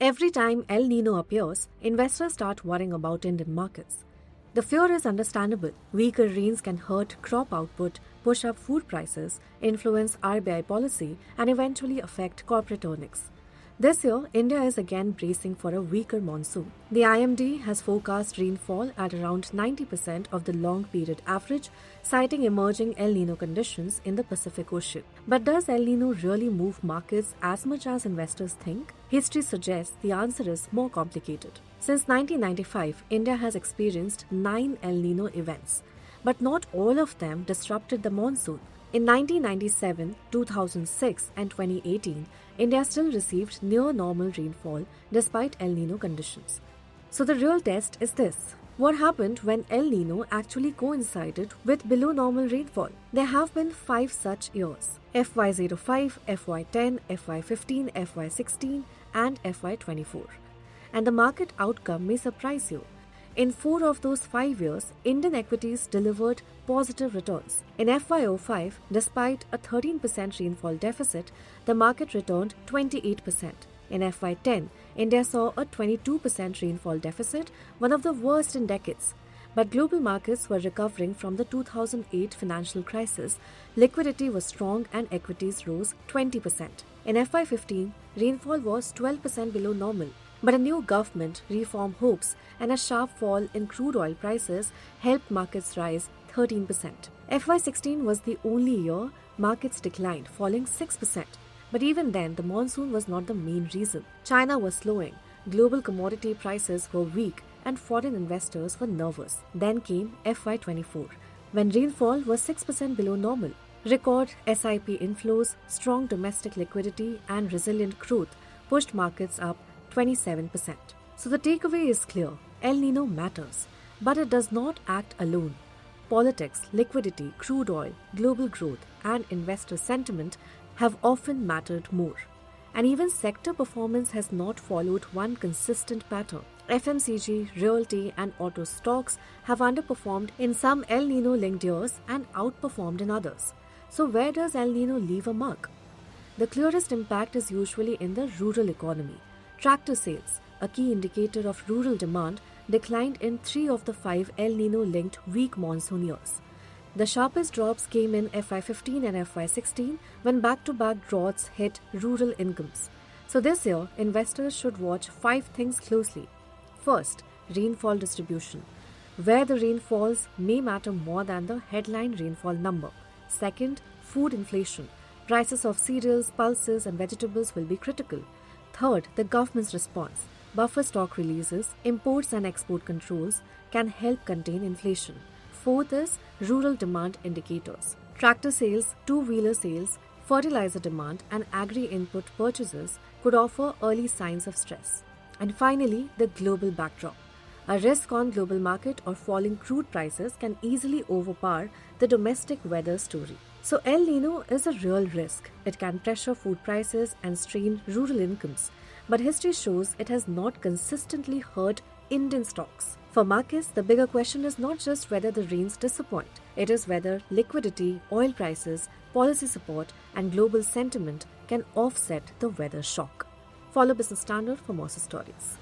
Every time El Nino appears, investors start worrying about Indian markets. The fear is understandable. Weaker rains can hurt crop output, push up food prices, influence RBI policy, and eventually affect corporate earnings. This year, India is again bracing for a weaker monsoon. The IMD has forecast rainfall at around 90% of the long period average, citing emerging El Nino conditions in the Pacific Ocean. But does El Nino really move markets as much as investors think? History suggests the answer is more complicated. Since 1995, India has experienced 9 El Nino events, but not all of them disrupted the monsoon. In 1997, 2006, and 2018, India still received near normal rainfall despite El Nino conditions. So the real test is this. What happened when El Nino actually coincided with below normal rainfall? There have been 5 such years: FY05, FY10, FY15, FY16, and FY24. And the market outcome may surprise you. In 4 of those 5 years, Indian equities delivered positive returns. In FY05, despite a 13% rainfall deficit, the market returned 28%. In FY10, India saw a 22% rainfall deficit, one of the worst in decades. But global markets were recovering from the 2008 financial crisis, liquidity was strong and equities rose 20%. In FY15, rainfall was 12% below normal. But a new government, reform hopes, and a sharp fall in crude oil prices helped markets rise 13%. FY16 was the only year markets declined, falling 6%. But even then, the monsoon was not the main reason. China was slowing, global commodity prices were weak, and foreign investors were nervous. Then came FY24, when rainfall was 6% below normal. Record SIP inflows, strong domestic liquidity, and resilient growth pushed markets up 27%. So the takeaway is clear. El Nino matters, but it does not act alone. Politics, liquidity, crude oil, global growth, and investor sentiment have often mattered more. And even sector performance has not followed one consistent pattern. FMCG, realty, and auto stocks have underperformed in some El Nino-linked years and outperformed in others. So where does El Nino leave a mark? The clearest impact is usually in the rural economy. Tractor sales, a key indicator of rural demand, declined in 3 of the 5 El Nino-linked weak monsoon years. The sharpest drops came in FY15 and FY16 when back-to-back droughts hit rural incomes. So this year, investors should watch 5 things closely. First, rainfall distribution. Where the rain falls may matter more than the headline rainfall number. Second, food inflation. Prices of cereals, pulses, and vegetables will be critical. Third, the government's response. Buffer stock releases, imports and export controls can help contain inflation. Fourth is rural demand indicators. Tractor sales, two-wheeler sales, fertilizer demand and agri-input purchases could offer early signs of stress. And finally, the global backdrop. A risk-on global market or falling crude prices can easily overpower the domestic weather story. So El Nino is a real risk. It can pressure food prices and strain rural incomes. But history shows it has not consistently hurt Indian stocks. For markets, the bigger question is not just whether the rains disappoint. It is whether liquidity, oil prices, policy support, and global sentiment can offset the weather shock. Follow Business Standard for more stories.